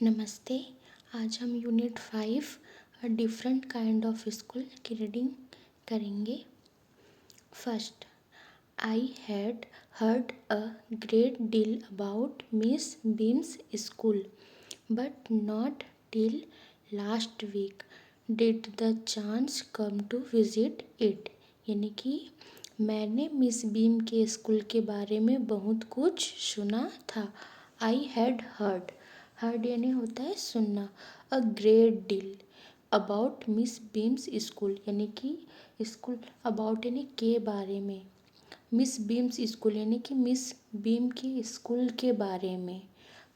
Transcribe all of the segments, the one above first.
नमस्ते। आज हम unit 5 a different kind of school की रीडिंग करेंगे। First, I had heard a great deal about Miss Beam's school but not till last week did the chance come to visit it. यानी कि मैंने miss beam के school के बारे में बहुत कुछ सुना था। आई हैड हर्ड यानी होता है सुनना। अ great deal about Miss Beam's school यानी कि स्कूल अबाउट यानी के बारे में। मिस बीम्स स्कूल यानी कि मिस बीम के स्कूल के बारे में,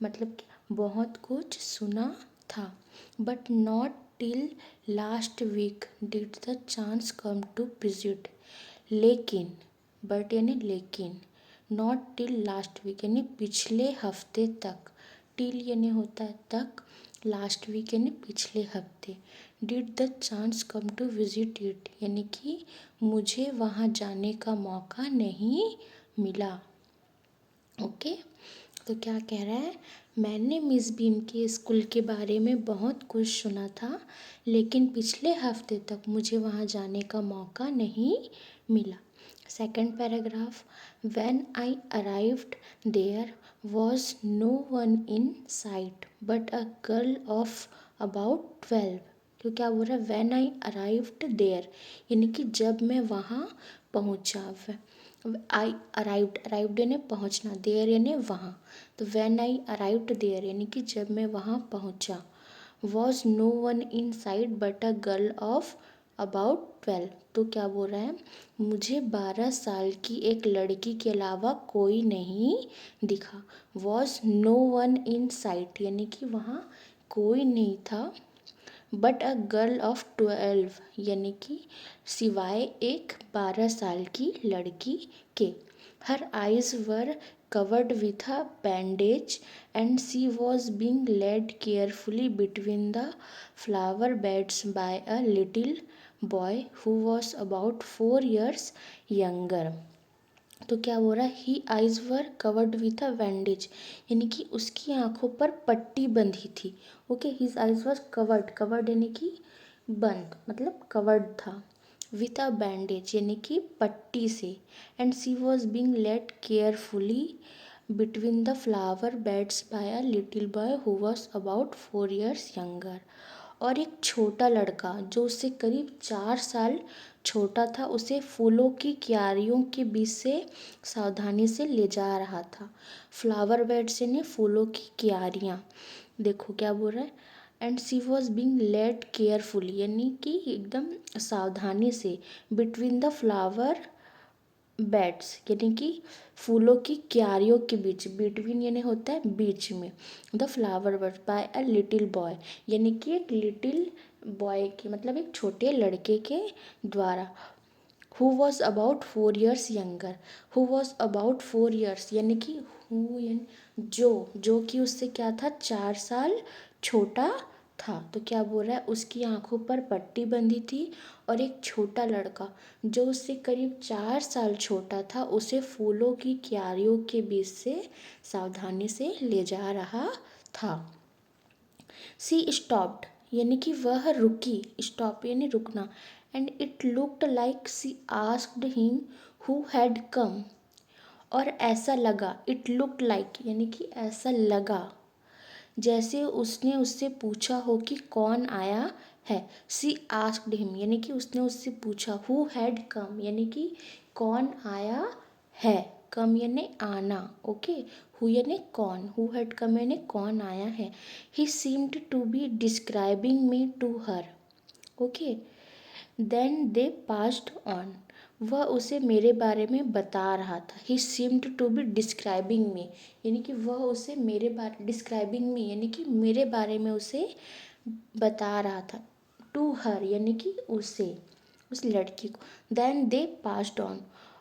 मतलब कि बहुत कुछ सुना था। But not till last week did the chance come to visit. लेकिन, बट यानी लेकिन, नॉट टिल लास्ट वीक यानी पिछले हफ्ते तक, टिल यानी होता है तक, लास्ट वीक यानी पिछले हफ्ते, did the chance come to visit it यानी कि मुझे वहाँ जाने का मौका नहीं मिला। ओके, तो क्या कह रहा है, मैंने मिस बीम के स्कूल के बारे में बहुत कुछ सुना था लेकिन पिछले हफ्ते तक मुझे वहाँ जाने का मौका नहीं मिला। Second paragraph, when I arrived there was no one in sight but a girl of about 12। तो क्या बोल रहा है, व्हेन आई अराइव्ड देयर यानी कि जब मैं वहाँ पहुँचा। आई अराइव्ड यानी पहुँचना, देयर यानी वहाँ, तो व्हेन आई अराइव्ड देयर यानी कि जब मैं वहाँ पहुँचा। Was no one in sight but a girl of about 12। तो क्या बोल रहा है, मुझे 12 साल की एक लड़की के अलावा कोई नहीं दिखा। Was no one in sight यानी कि वहाँ कोई नहीं था। बट अ गर्ल ऑफ 12 यानी कि सिवाय एक 12 साल की लड़की के। Her eyes were covered with a bandage and she was being led carefully between the flower beds by a little boy who was about 4 years younger. तो क्या बोल रहा है, he eyes were covered with a bandage यानी कि उसकी आंखों पर पट्टी बंधी थी। Okay, his eyes was covered यानी कि बंद, मतलब कवर्ड था, विथ अ बैंडेज यानी कि पट्टी से। And she was being led carefully between the flower beds by a little boy who was about 4 years younger. और एक छोटा लड़का जो उससे करीब 4 साल छोटा था उसे फूलों की क्यारियों के बीच से सावधानी से ले जा रहा था। फ्लावर बेड से ने फूलों की क्यारियाँ, देखो क्या बोल रहा है, and she was being led carefully यानी कि एकदम सावधानी से, बिटवीन द फ्लावर बेड्स यानी कि फूलों की क्यारियों के बीच, बिटवीन यानी होता है बीच में, the flower bed by a little boy यानी कि एक लिटिल बॉय के, मतलब एक छोटे लड़के के द्वारा। Who was about 4 years younger, who was about 4 years यानी कि हु यानी जो कि उससे क्या था, 4 साल छोटा था। तो क्या बोल रहा है, उसकी आंखों पर पट्टी बंधी थी और एक छोटा लड़का जो उससे करीब 4 साल छोटा था उसे फूलों की क्यारियों के बीच से सावधानी से ले जा रहा था। सी स्टॉप्ड यानी कि वह रुकी, स्टॉप यानी रुकना। And it looked like she asked him who had come. और ऐसा लगा, इट लुक्ड लाइक यानी कि ऐसा लगा जैसे उसने उससे पूछा हो कि कौन आया है। सी आस्क्ड हिम यानी कि उसने उससे पूछा, हु हैड कम यानी कि कौन आया है, कम यानी आना। ओके, हु यानी कौन, हु हैड कम यानी कौन आया है। He seemed to be describing me to her. Okay, then they passed on, वह उसे मेरे बारे में बता रहा था। He seemed to be describing me यानी कि वह उसे मेरे बारे, डिस्क्राइबिंग मी यानी कि मेरे बारे में उसे बता रहा था। टू हर यानी कि उसे, उस लड़की को। देन दे पास्ड ऑन,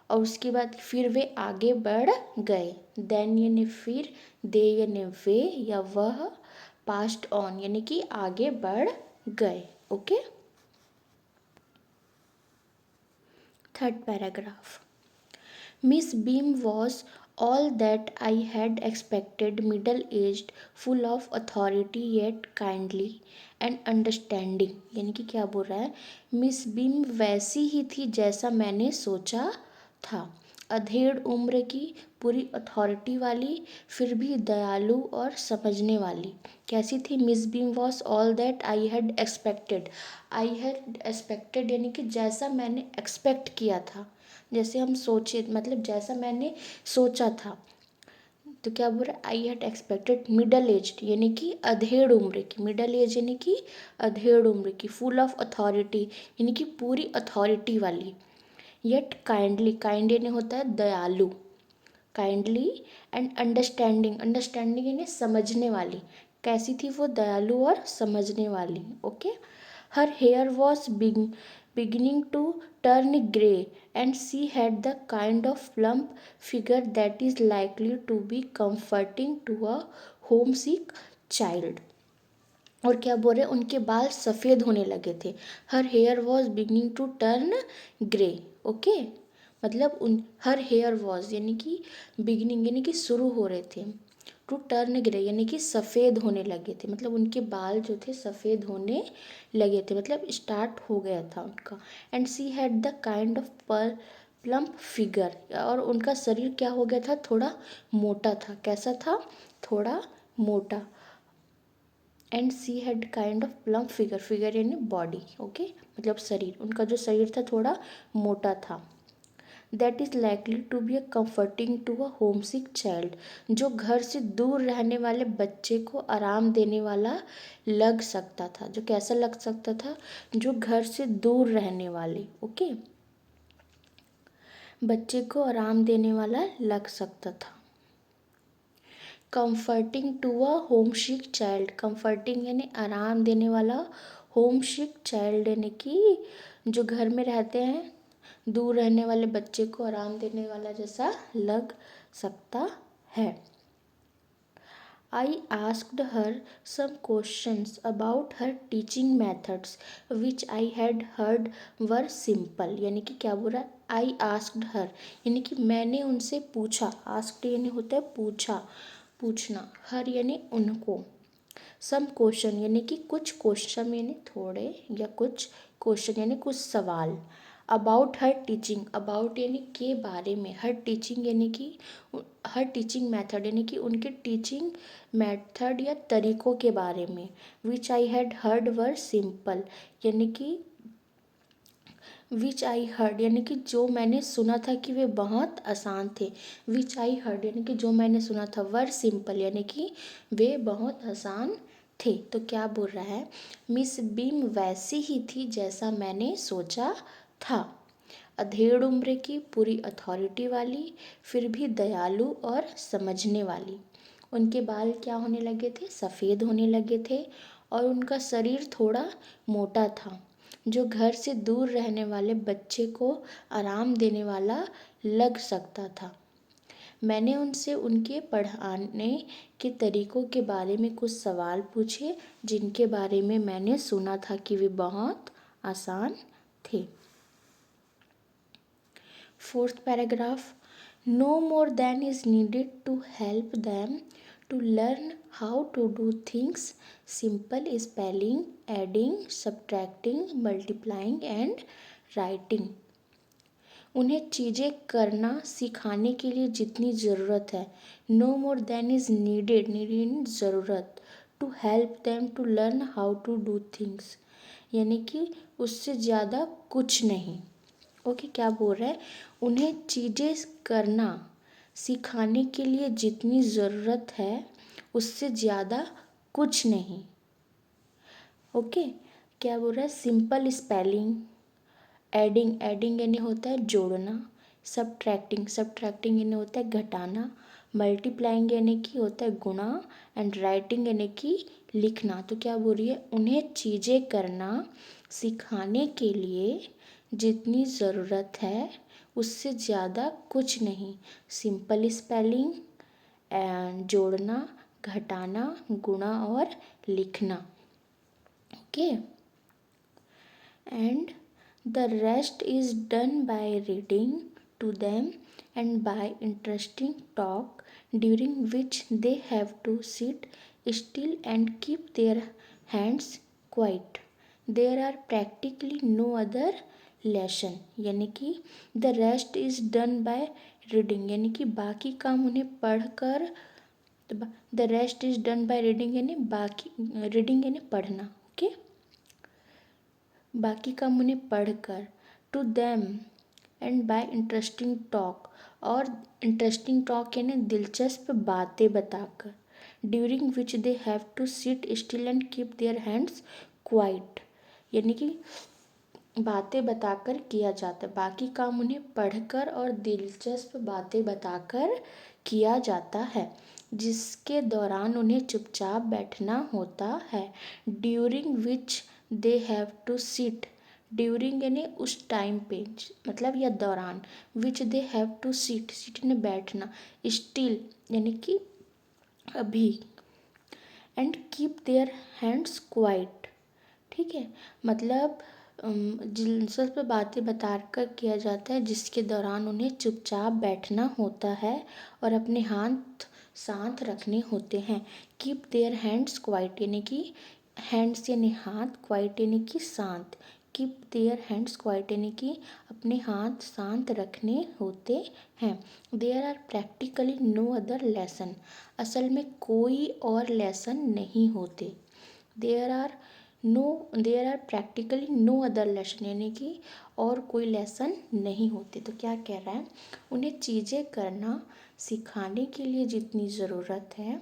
और उसके बाद फिर वे आगे बढ़ गए। देन यानी फिर, दे यानी वे या वह, पास्ड ऑन यानी कि आगे बढ़ गए। Okay, third paragraph, miss beam was All that I had expected, middle aged, full of authority yet kindly and understanding. यानी कि क्या बोल रहा है, मिस बीम वैसी ही थी जैसा मैंने सोचा था, अधेड़ उम्र की, पूरी अथॉरिटी वाली, फिर भी दयालु और समझने वाली। कैसी थी? Miss beam was all that I had expected. I had expected यानी कि जैसा मैंने एक्सपेक्ट किया था, जैसे हम सोचे, मतलब जैसा मैंने सोचा था। तो क्या बोल रहा है, I had expected middle aged यानी कि अधेड़ उम्र की, मिडल एज यानी कि अधेड़ उम्र की, फुल ऑफ अथॉरिटी यानी कि पूरी अथॉरिटी वाली, येट काइंडली, काइंड यानी होता है दयालु, काइंडली एंड अंडरस्टैंडिंग, अंडरस्टैंडिंग यानी समझने वाली। कैसी थी वो? दयालु और समझने वाली। Okay. Her hair was beginning to turn grey and she had the kind of plump figure that is likely to be comforting to a homesick child। और क्या बोल रहे, उनके बाल सफ़ेद होने लगे थे। Her hair was beginning to turn grey. Okay, मतलब उन हर हेयर वॉज यानी कि बिगनिंग यानी कि शुरू हो रहे थे, टू टर्न ग्रे यानी कि सफ़ेद होने लगे थे, मतलब उनके बाल जो थे सफ़ेद होने लगे थे, मतलब स्टार्ट हो गया था उनका। And she had the kind of plump figure, और उनका शरीर क्या हो गया था? थोड़ा मोटा था। कैसा था? थोड़ा मोटा। And she had kind of plump figure, figure यानी बॉडी। ओके, मतलब शरीर, उनका जो शरीर था थोड़ा मोटा था। That is likely to be a comforting to a home sick child, जो घर से दूर रहने वाले बच्चे को आराम देने वाला लग सकता था। जो कैसा लग सकता था? जो घर से दूर रहने वाले, ओके, बच्चे को आराम देने वाला लग सकता था। Comforting to a home sick child, comforting यानी आराम देने वाला, होम सिक चाइल्ड यानी कि जो घर में रहते हैं, दूर रहने वाले बच्चे को आराम देने वाला जैसा लग सकता है। I asked her some questions about her teaching methods which I had heard were simple। यानी कि क्या बोल रहा है? I asked her यानी कि मैंने उनसे पूछा, asked यानी होता है पूछा, पूछना, her यानी उनको, सम क्वेश्चन यानी कि कुछ क्वेश्चन यानी थोड़े या कुछ क्वेश्चन यानी कुछ सवाल। अबाउट हर टीचिंग, अबाउट यानी के बारे में, हर टीचिंग यानी कि हर टीचिंग मेथड यानी कि उनके टीचिंग मेथड या तरीक़ों के बारे में। Which I had heard were simple यानी कि विच आई हर्ड यानी कि जो मैंने सुना था कि वे बहुत आसान थे। विच आई हर्ड यानी कि जो मैंने सुना था, वर सिंपल यानी कि वे बहुत आसान थे। तो क्या बोल रहा है, मिस बीम वैसी ही थी जैसा मैंने सोचा था, अधेड़ उम्र की, पूरी अथॉरिटी वाली, फिर भी दयालु और समझने वाली। उनके बाल क्या होने लगे थे? सफ़ेद होने लगे थे, और उनका शरीर थोड़ा मोटा था, जो घर से दूर रहने वाले बच्चे को आराम देने वाला लग सकता था। मैंने उनसे उनके पढ़ाने के तरीक़ों के बारे में कुछ सवाल पूछे, जिनके बारे में मैंने सुना था कि वे बहुत आसान थे। Fourth paragraph, no more than is needed to help them to learn how to do things, simple spelling, adding, subtracting, multiplying and writing. उन्हें चीज़ें करना सिखाने के लिए जितनी ज़रूरत है, no more than is needed, needed ज़रूरत, to help them to learn how to do things यानी कि उससे ज़्यादा कुछ नहीं। ओके, क्या बोल रहा है, उन्हें चीज़ें करना सिखाने के लिए जितनी ज़रूरत है उससे ज़्यादा कुछ नहीं। ओके, क्या बोल रहा है, सिंपल स्पेलिंग, एडिंग, एडिंग यानी होता है जोड़ना, सब्ट्रैक्टिंग, सब्ट्रैक्टिंग यानी होता है घटाना, मल्टीप्लाइंग यानी कि होता है गुणा, एंड राइटिंग यानी कि लिखना। तो क्या बोल रही है, उन्हें चीज़ें करना सिखाने के लिए जितनी ज़रूरत है उससे ज़्यादा कुछ नहीं। सिंपल स्पेलिंग, जोड़ना, घटाना, गुणा और लिखना। Okay, and the rest is done by reading to them and by interesting talk during which they have to sit still and keep their hands quiet. There are practically no other lesson, यानी कि the rest is done by reading, यानी कि बाकी काम उन्हें पढ़कर, the rest is done by reading यानी बाकी, रीडिंग यानी पढ़ना, ओके, बाकी काम उन्हें पढ़कर, to them and by interesting talk, और इंटरेस्टिंग टॉक यानी दिलचस्प बातें बताकर, during which they have to sit still and keep their hands quite, यानी कि बातें बताकर किया जाता है, बाकी काम उन्हें पढ़कर और दिलचस्प बातें बताकर किया जाता है, जिसके दौरान उन्हें चुपचाप बैठना होता है, during which they have to sit, during यानी उस टाइम पे, मतलब या दौरान, which they have to sit, sit ने बैठना, स्टिल यानी कि अभी, and keep their hands quiet, ठीक है, मतलब दिलचस्प बातें बताकर किया जाता है जिसके दौरान उन्हें चुपचाप बैठना होता है और अपने हाथ शांत रखने होते हैं, कीप देयर हैंड्स क्वाइट यानी कि हैंड्स यानी हाथ, क्वाइट यानी कि शांत, कीप देयर हैंड्स क्वाइट यानी कि अपने हाथ शांत रखने होते हैं, there are practically no other lesson, असल में कोई और लेसन नहीं होते, there are practically no other lesson यानी कि और कोई लेसन नहीं होते। तो क्या कह रहा है, उन्हें चीज़ें करना सिखाने के लिए जितनी ज़रूरत है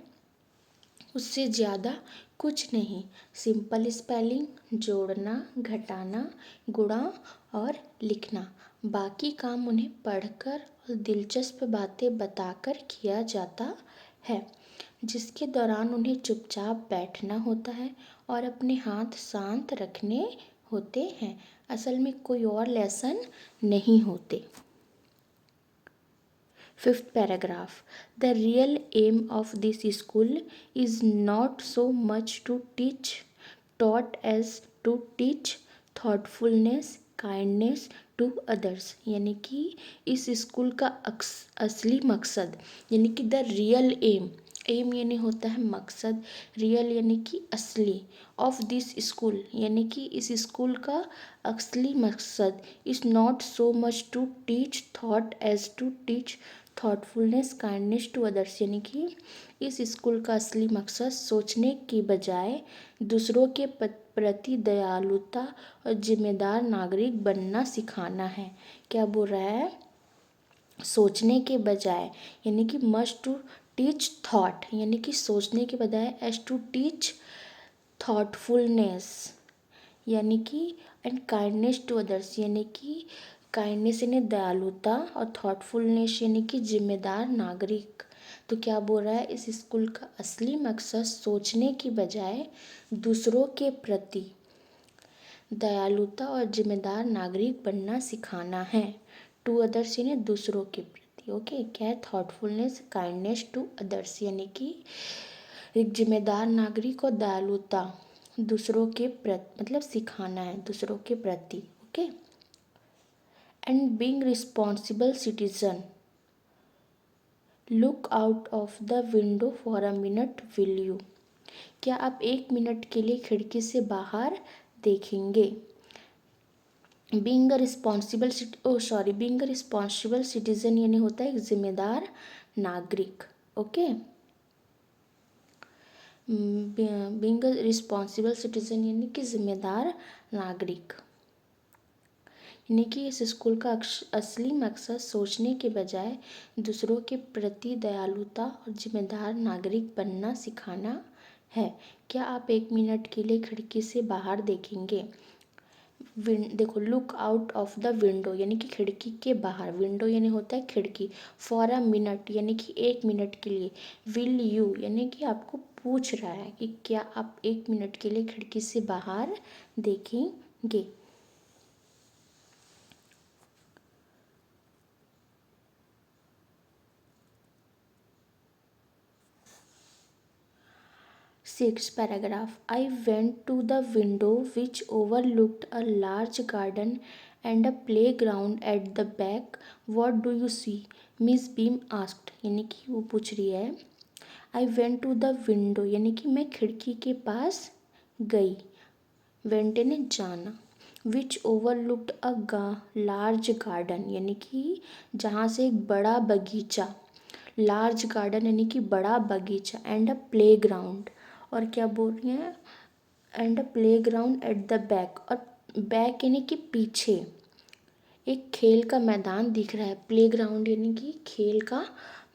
उससे ज़्यादा कुछ नहीं, सिंपल स्पेलिंग, जोड़ना, घटाना, गुणा और लिखना, बाकी काम उन्हें पढ़कर और दिलचस्प बातें बताकर किया जाता है, जिसके दौरान उन्हें चुपचाप बैठना होता है और अपने हाथ शांत रखने होते हैं, असल में कोई और लेसन नहीं होते। Fifth paragraph. The real aim of this school is not so much to teach taught as to teach thoughtfulness, kindness to others, यानी कि इस स्कूल का असली मकसद, यानी कि द रियल एम, एम यानी होता है मकसद, रियल यानी कि असली, ऑफ दिस स्कूल यानी कि इस स्कूल का असली मकसद, is not so much to teach thought as to teach thoughtfulness, kindness to others, यानी कि इस स्कूल का असली मकसद सोचने की बजाय दूसरों के प्रति दयालुता और जिम्मेदार नागरिक बनना सिखाना है। क्या बोल रहा है, सोचने के बजाय, यानी कि मस्ट टू टीच थॉट यानी कि सोचने के बजाय, एज टू टीच थॉटफुलनेस यानी कि, एंड काइंडनेस टू अदर्स यानी कि काइंडनेस यानी दयालुता और थॉटफुलनेस यानी कि जिम्मेदार नागरिक। तो क्या बोल रहा है, इस स्कूल का असली मकसद सोचने की बजाय दूसरों के प्रति दयालुता और जिम्मेदार नागरिक बनना सिखाना है, टू अदर्स यानी दूसरों के प्रति, ओके, क्या है, थॉटफुलनेस, काइंडनेस टू अदर्स यानी कि एक जिम्मेदार नागरिक और दयालुता दूसरों के प्रति, मतलब सिखाना है दूसरों के प्रति, okay, and being responsible citizen, look out of the window for a minute will you, क्या आप 1 मिनट के लिए खिड़की से बाहर देखेंगे, बीइंग अ रिस्पॉन्सिबल सिटीजन यानी होता है एक जिम्मेदार नागरिक, okay, being a responsible citizen यानी कि जिम्मेदार नागरिक, यानी कि इस स्कूल का असली मकसद सोचने के बजाय दूसरों के प्रति दयालुता और जिम्मेदार नागरिक बनना सिखाना है। क्या आप 1 मिनट के लिए खिड़की से बाहर देखेंगे, देखो, look out of the window यानी कि खिड़की के बाहर, विंडो यानी होता है खिड़की, फॉर अ मिनट यानी कि 1 मिनट के लिए, विल यू यानी कि आपको पूछ रहा है कि क्या आप 1 मिनट के लिए खिड़की से बाहर देखेंगे। Sixth paragraph. I went to the window which overlooked a large garden and a playground at the back, what do you see, miss Beam asked. यानी कि वो पूछ रही है। I went to the window, यानी कि मैं खिड़की के पास गई। वेंट यानी जाना। विच ओवरलुक्ड अ लार्ज गार्डन, यानी कि जहाँ से एक बड़ा बगीचा। लार्ज गार्डन यानी कि बड़ा बगीचा। एंड अ प्ले ग्राउंड, और क्या बोल रही हैं, and a playground at the back, और बैक यानी कि पीछे एक खेल का मैदान दिख रहा है। प्ले ग्राउंड यानी कि खेल का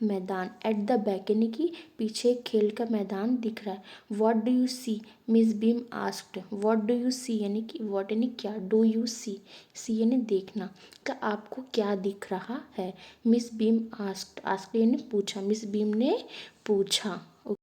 मैदान। एट द बैक यानी कि पीछे एक खेल का मैदान दिख रहा है। What do you see, miss Beam asked. What do you see यानी कि व्हाट यानी क्या, डू यू सी यानी देखना, क्या आपको क्या दिख रहा है। मिस बीम आस्क्ड, आस्क्ड यानी पूछा, मिस बीम ने पूछा।